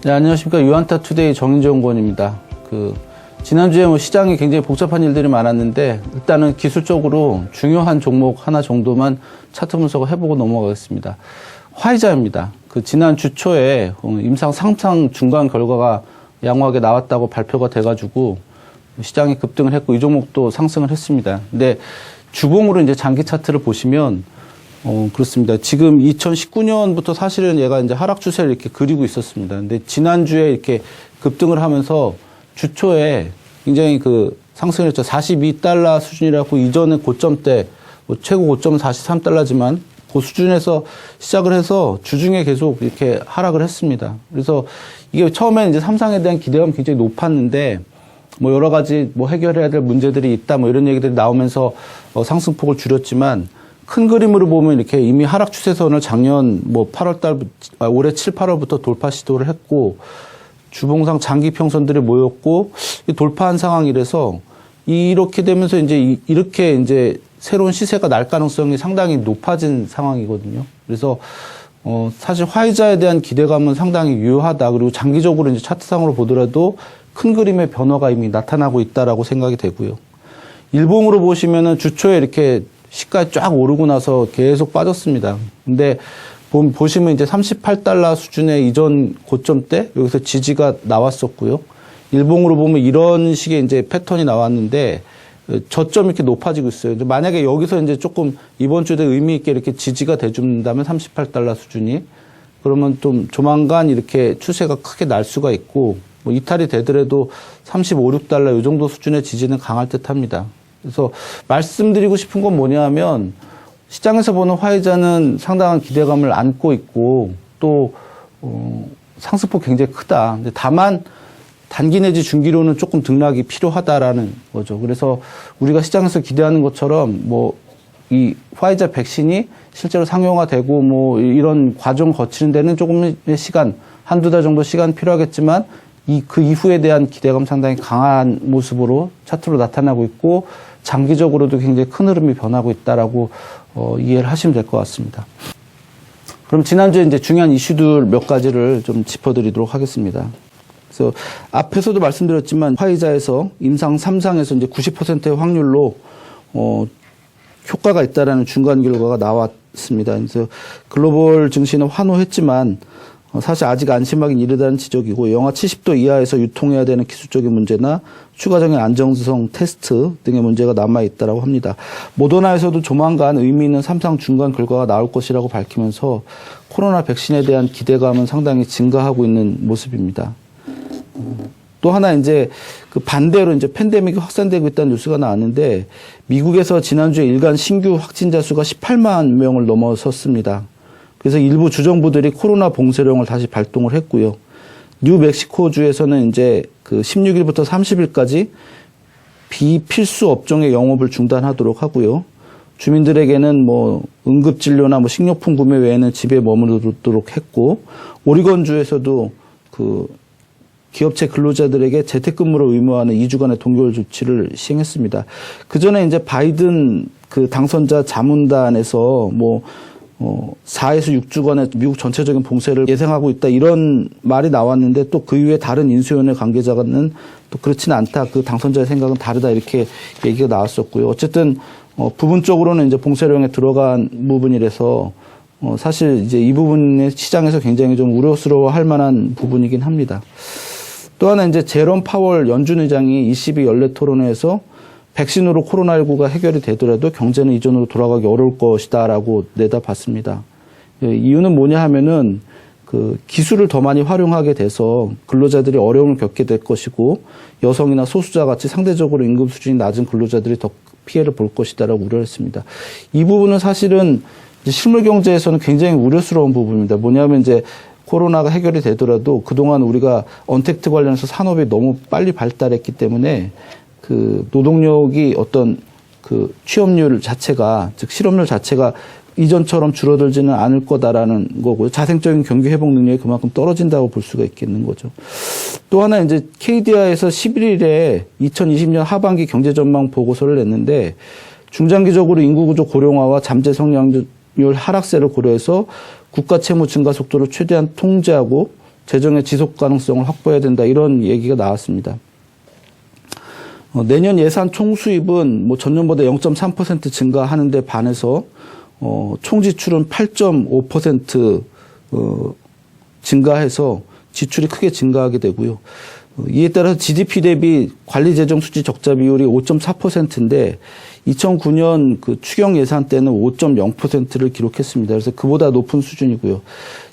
네, 안녕하십니까. 유한타 투데이 정인정 의원입니다. 지난주에 시장이 굉장히 복잡한 일들이 많았는데, 일단은 기술적으로 중요한 종목 하나 정도만 차트 분석을 해보고 넘어가겠습니다. 화이자입니다. 지난 주 초에 임상 상장 중간 결과가 양호하게 나왔다고 발표가 돼가지고 시장이 급등을 했고, 이 종목도 상승을 했습니다. 근데 주봉으로 이제 장기 차트를 보시면, 그렇습니다. 지금 2019년부터 사실은 얘가 이제 하락 추세를 이렇게 그리고 있었습니다. 근데 지난주에 이렇게 급등을 하면서 주 초에 굉장히 상승을 했죠. 42달러 수준이라고 이전에 고점 때, 최고 고점은 43달러지만 그 수준에서 시작을 해서 주중에 계속 이렇게 하락을 했습니다. 그래서 이게 처음에는 이제 삼성에 대한 기대감이 굉장히 높았는데, 여러 가지 해결해야 될 문제들이 있다, 이런 얘기들이 나오면서 상승폭을 줄였지만, 큰 그림으로 보면 이렇게 이미 하락 추세선을 작년 올해 7, 8월부터 돌파 시도를 했고, 주봉상 장기 평선들이 모였고, 돌파한 상황이라서 이렇게 되면서 이렇게 새로운 시세가 날 가능성이 상당히 높아진 상황이거든요. 그래서 사실 화이자에 대한 기대감은 상당히 유효하다. 그리고 장기적으로 이제 차트상으로 보더라도 큰 그림의 변화가 이미 나타나고 있다라고 생각이 되고요. 일봉으로 보시면은 주초에 이렇게 시가에 쫙 오르고 나서 계속 빠졌습니다. 근데 보시면 이제 38달러 수준의 이전 고점 때 여기서 지지가 나왔었고요. 일봉으로 보면 이런 식의 이제 패턴이 나왔는데 저점이 이렇게 높아지고 있어요. 만약에 여기서 이제 조금 이번 주에 의미 있게 이렇게 지지가 돼준다면 38달러 수준이, 그러면 좀 조만간 이렇게 추세가 크게 날 수가 있고, 이탈이 되더라도 35, 6달러 이 정도 수준의 지지는 강할 듯 합니다. 그래서 말씀드리고 싶은 건 뭐냐면, 시장에서 보는 화이자는 상당한 기대감을 안고 있고, 또 상승폭 굉장히 크다. 근데 다만 단기 내지 중기로는 조금 등락이 필요하다라는 거죠. 그래서 우리가 시장에서 기대하는 것처럼 이 화이자 백신이 실제로 상용화되고 이런 과정 거치는 데는 조금의 시간, 한두 달 정도 시간 필요하겠지만, 그 이후에 대한 기대감 상당히 강한 모습으로 차트로 나타나고 있고, 장기적으로도 굉장히 큰 흐름이 변하고 있다라고 이해를 하시면 될 것 같습니다. 그럼 지난주에 이제 중요한 이슈들 몇 가지를 좀 짚어드리도록 하겠습니다. 그래서 앞에서도 말씀드렸지만 화이자에서 임상 3상에서 이제 90%의 확률로 효과가 있다라는 중간 결과가 나왔습니다. 그래서 글로벌 증시는 환호했지만 사실 아직 안심하긴 이르다는 지적이고, 영하 70도 이하에서 유통해야 되는 기술적인 문제나 추가적인 안정성 테스트 등의 문제가 남아있다고 합니다. 모더나에서도 조만간 의미 있는 3상 중간 결과가 나올 것이라고 밝히면서 코로나 백신에 대한 기대감은 상당히 증가하고 있는 모습입니다. 또 하나 반대로 팬데믹이 확산되고 있다는 뉴스가 나왔는데, 미국에서 지난주에 일간 신규 확진자 수가 18만 명을 넘어섰습니다. 그래서 일부 주정부들이 코로나 봉쇄령을 다시 발동을 했고요. 뉴멕시코주에서는 16일부터 30일까지 비필수 업종의 영업을 중단하도록 하고요. 주민들에게는 응급진료나 식료품 구매 외에는 집에 머무르도록 했고, 오리건주에서도 기업체 근로자들에게 재택근무를 의무화하는 2주간의 동결 조치를 시행했습니다. 그 전에 바이든 당선자 자문단에서 4에서 6주간의 미국 전체적인 봉쇄를 예상하고 있다, 이런 말이 나왔는데, 또 그 이후에 다른 인수위원회 관계자는 또 그렇지는 않다, 당선자의 생각은 다르다, 이렇게 얘기가 나왔었고요. 어쨌든 부분적으로는 봉쇄령에 들어간 부분이라서 사실 이 부분에 시장에서 굉장히 좀 우려스러워할 만한 부분이긴 합니다. 또 하나 제롬 파월 연준 의장이 22 연례 토론회에서 백신으로 코로나19가 해결이 되더라도 경제는 이전으로 돌아가기 어려울 것이다라고 내다봤습니다. 이유는 뭐냐 하면은 기술을 더 많이 활용하게 돼서 근로자들이 어려움을 겪게 될 것이고, 여성이나 소수자 같이 상대적으로 임금 수준이 낮은 근로자들이 더 피해를 볼 것이다라고 우려했습니다. 이 부분은 사실은 실물 경제에서는 굉장히 우려스러운 부분입니다. 뭐냐면 코로나가 해결이 되더라도 그동안 우리가 언택트 관련해서 산업이 너무 빨리 발달했기 때문에 노동력이 취업률 자체가, 즉 실업률 자체가 이전처럼 줄어들지는 않을 거다라는 거고요. 자생적인 경기 회복 능력이 그만큼 떨어진다고 볼 수가 있겠는 거죠. 또 하나 KDI에서 11일에 2020년 하반기 경제 전망 보고서를 냈는데, 중장기적으로 인구 구조 고령화와 잠재 성장률 하락세를 고려해서 국가 채무 증가 속도를 최대한 통제하고 재정의 지속 가능성을 확보해야 된다. 이런 얘기가 나왔습니다. 내년 예산 총수입은 뭐 전년보다 0.3% 증가하는데 반해서 총 지출은 8.5% 증가해서 지출이 크게 증가하게 되고요. 이에 따라서 GDP 대비 관리재정 수지 적자 비율이 5.4%인데 2009년 그 추경 예산 때는 5.0%를 기록했습니다. 그래서 그보다 높은 수준이고요.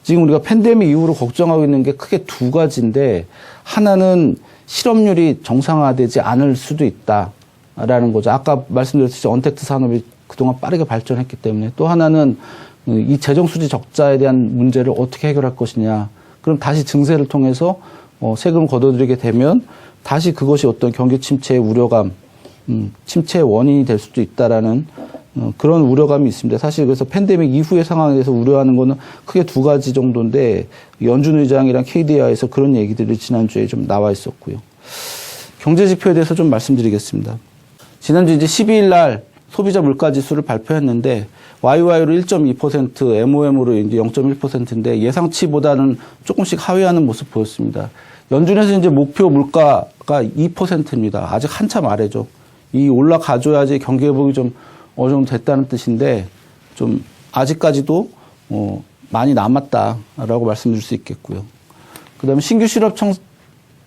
지금 우리가 팬데믹 이후로 걱정하고 있는 게 크게 두 가지인데 하나는 실업률이 정상화되지 않을 수도 있다라는 거죠. 아까 말씀드렸듯이 언택트 산업이 그동안 빠르게 발전했기 때문에 또 하나는 이 재정 수지 적자에 대한 문제를 어떻게 해결할 것이냐. 그럼 다시 증세를 통해서 세금을 걷어들이게 되면 다시 그것이 어떤 경기 침체의 우려감, 침체의 원인이 될 수도 있다라는 그런 우려감이 있습니다. 사실 그래서 팬데믹 이후의 상황에 대해서 우려하는 거는 크게 두 가지 정도인데 연준 의장이랑 KDI에서 그런 얘기들이 지난주에 좀 나와 있었고요. 경제 지표에 대해서 좀 말씀드리겠습니다. 지난주 이제 12일 날 소비자 물가 지수를 발표했는데 YY로 1.2%, MOM으로 이제 0.1%인데 예상치보다는 조금씩 하회하는 모습 보였습니다. 연준에서 이제 목표 물가가 2%입니다. 아직 한참 아래죠. 이 올라가줘야지 경기 회복이 좀 어느 정도 됐다는 뜻인데 좀 아직까지도 많이 남았다라고 말씀드릴 수 있겠고요. 그다음에 신규 실업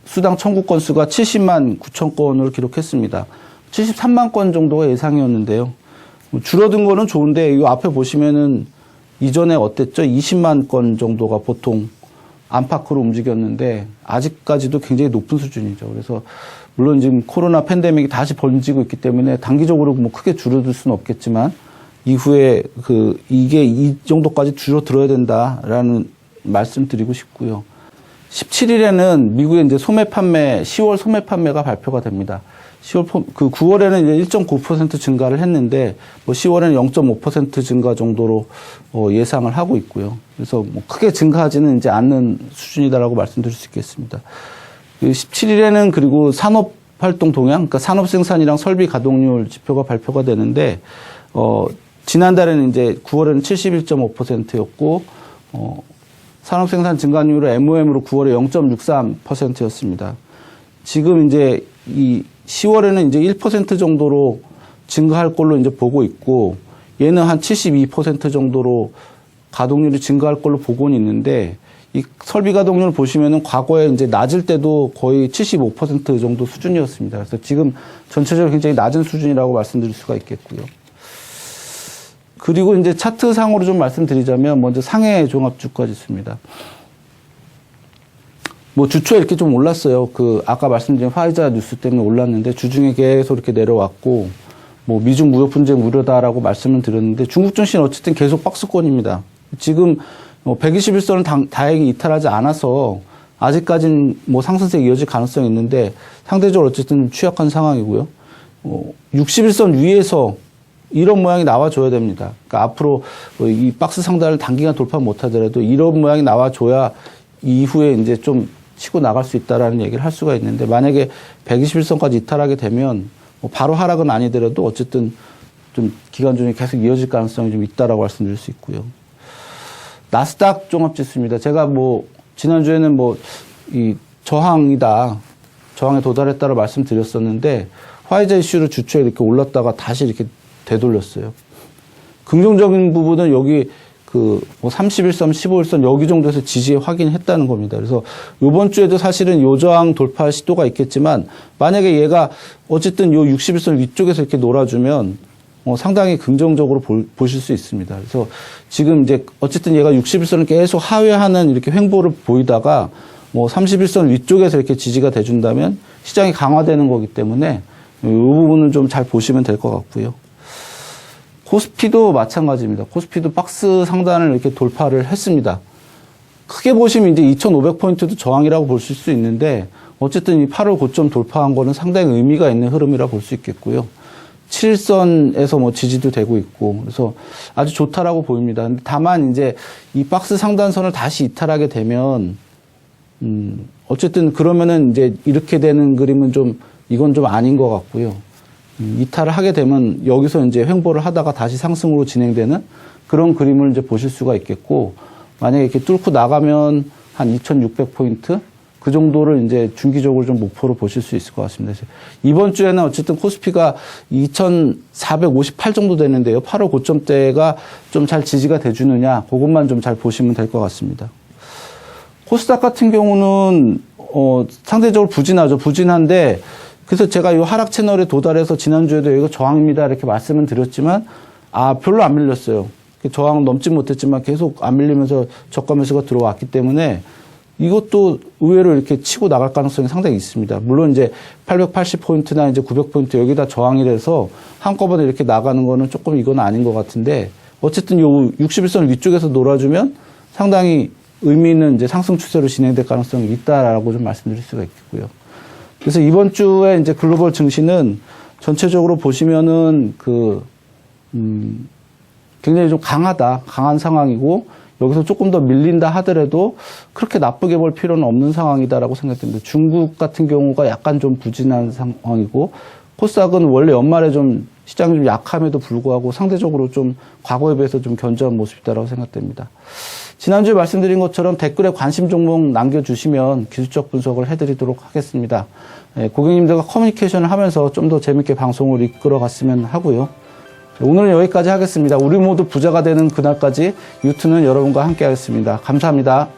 수당 청구 건수가 70만 9천 건을 기록했습니다. 73만 건 정도가 예상이었는데요. 줄어든 거는 좋은데 이 앞에 보시면은 이전에 어땠죠? 20만 건 정도가 보통 안팎으로 움직였는데 아직까지도 굉장히 높은 수준이죠. 그래서 물론 지금 코로나 팬데믹이 다시 번지고 있기 때문에 단기적으로 뭐 크게 줄어들 수는 없겠지만 이후에 이게 이 정도까지 줄어들어야 된다라는 말씀 드리고 싶고요. 17일에는 미국의 이제 소매 판매, 10월 소매 판매가 발표가 됩니다. 9월에는 이제 1.9% 증가를 했는데, 10월에는 0.5% 증가 정도로 예상을 하고 있고요. 그래서 뭐 크게 증가하지는 이제 않는 수준이다라고 말씀드릴 수 있겠습니다. 17일에는 그리고 산업활동 동향, 그러니까 산업생산이랑 설비 가동률 지표가 발표가 되는데, 지난달에는 이제 9월에는 71.5%였고, 산업생산 증가율은 MOM으로 9월에 0.63%였습니다. 지금 이제 이 10월에는 이제 1% 정도로 증가할 걸로 이제 보고 있고, 얘는 한 72% 정도로 가동률이 증가할 걸로 보고는 있는데, 이 설비 가동률을 보시면은 과거에 이제 낮을 때도 거의 75% 정도 수준이었습니다. 그래서 지금 전체적으로 굉장히 낮은 수준이라고 말씀드릴 수가 있겠고요. 그리고 이제 차트상으로 좀 말씀드리자면 먼저 상해 종합주가 지수입니다. 뭐 주초에 이렇게 좀 올랐어요. 아까 말씀드린 화이자 뉴스 때문에 올랐는데 주중에 계속 이렇게 내려왔고, 뭐 미중 무역 분쟁 우려다라고 말씀을 드렸는데 중국 증시는 어쨌든 계속 박스권입니다. 지금 121선을 다행히 이탈하지 않아서 아직까지는 뭐 상승세가 이어질 가능성이 있는데 상대적으로 어쨌든 취약한 상황이고요. 61선 위에서 이런 모양이 나와줘야 됩니다. 그러니까 앞으로 이 박스 상단을 단기간 돌파 못하더라도 이런 모양이 나와줘야 이후에 이제 좀 치고 나갈 수 있다라는 얘기를 할 수가 있는데 만약에 121선까지 이탈하게 되면 바로 하락은 아니더라도 어쨌든 좀 기간 중에 계속 이어질 가능성이 좀 있다라고 말씀드릴 수 있고요. 나스닥 종합지수입니다. 제가 뭐 지난주에는 뭐 이 저항에 도달했다고 말씀드렸었는데 화이자 이슈로 주초에 이렇게 올랐다가 다시 이렇게 되돌렸어요. 긍정적인 부분은 여기 뭐 31선, 15일선 여기 정도에서 지지 확인했다는 겁니다. 그래서 이번 주에도 사실은 요 저항 돌파 시도가 있겠지만 만약에 얘가 어쨌든 요 61선 위쪽에서 이렇게 놀아주면 상당히 긍정적으로 보실 수 있습니다. 그래서 지금 이제 어쨌든 얘가 61선을 계속 하회하는 이렇게 횡보를 보이다가 뭐 31선 위쪽에서 이렇게 지지가 돼준다면 시장이 강화되는 거기 때문에 이 부분은 좀 잘 보시면 될 것 같고요. 코스피도 마찬가지입니다. 코스피도 박스 상단을 이렇게 돌파를 했습니다. 크게 보시면 이제 2,500포인트도 저항이라고 보실 수 있는데 어쨌든 이 8월 고점 돌파한 거는 상당히 의미가 있는 흐름이라 볼 수 있겠고요. 7선에서 뭐 지지도 되고 있고 그래서 아주 좋다라고 보입니다. 근데 다만 이제 이 박스 상단선을 다시 이탈하게 되면 어쨌든 그러면은 이제 이렇게 되는 그림은 이건 좀 아닌 것 같고요. 이탈을 하게 되면 여기서 이제 횡보를 하다가 다시 상승으로 진행되는 그런 그림을 이제 보실 수가 있겠고 만약에 이렇게 뚫고 나가면 한 한 2,600포인트 그 정도를 이제 중기적으로 좀 목표로 보실 수 있을 것 같습니다. 이번 주에는 어쨌든 코스피가 2,458 정도 되는데요. 8월 고점대가 좀 잘 지지가 돼주느냐, 그것만 좀 잘 보시면 될 것 같습니다. 코스닥 같은 경우는 상대적으로 부진하죠. 부진한데 그래서 제가 이 하락 채널에 도달해서 지난주에도 여기가 저항입니다 이렇게 말씀을 드렸지만 별로 안 밀렸어요. 저항 넘지 못했지만 계속 안 밀리면서 저가 매수가 들어왔기 때문에 이것도 의외로 이렇게 치고 나갈 가능성이 상당히 있습니다. 물론 이제 880포인트나 이제 900포인트 여기다 저항이 돼서 한꺼번에 이렇게 나가는 거는 조금 이건 아닌 것 같은데 어쨌든 요 61선 위쪽에서 놀아주면 상당히 의미 있는 이제 상승 추세로 진행될 가능성이 있다라고 좀 말씀드릴 수가 있겠고요. 그래서 이번 주에 이제 글로벌 증시는 전체적으로 보시면은 굉장히 좀 강한 상황이고 여기서 조금 더 밀린다 하더라도 그렇게 나쁘게 볼 필요는 없는 상황이다라고 생각됩니다. 중국 같은 경우가 약간 좀 부진한 상황이고 코스닥은 원래 연말에 좀 시장이 좀 약함에도 불구하고 상대적으로 좀 과거에 비해서 좀 견조한 모습이다라고 생각됩니다. 지난주에 말씀드린 것처럼 댓글에 관심 종목 남겨주시면 기술적 분석을 해드리도록 하겠습니다. 고객님들과 커뮤니케이션을 하면서 좀 더 재밌게 방송을 이끌어갔으면 하고요. 오늘은 여기까지 하겠습니다. 우리 모두 부자가 되는 그날까지 유튜는 여러분과 함께 하겠습니다. 감사합니다.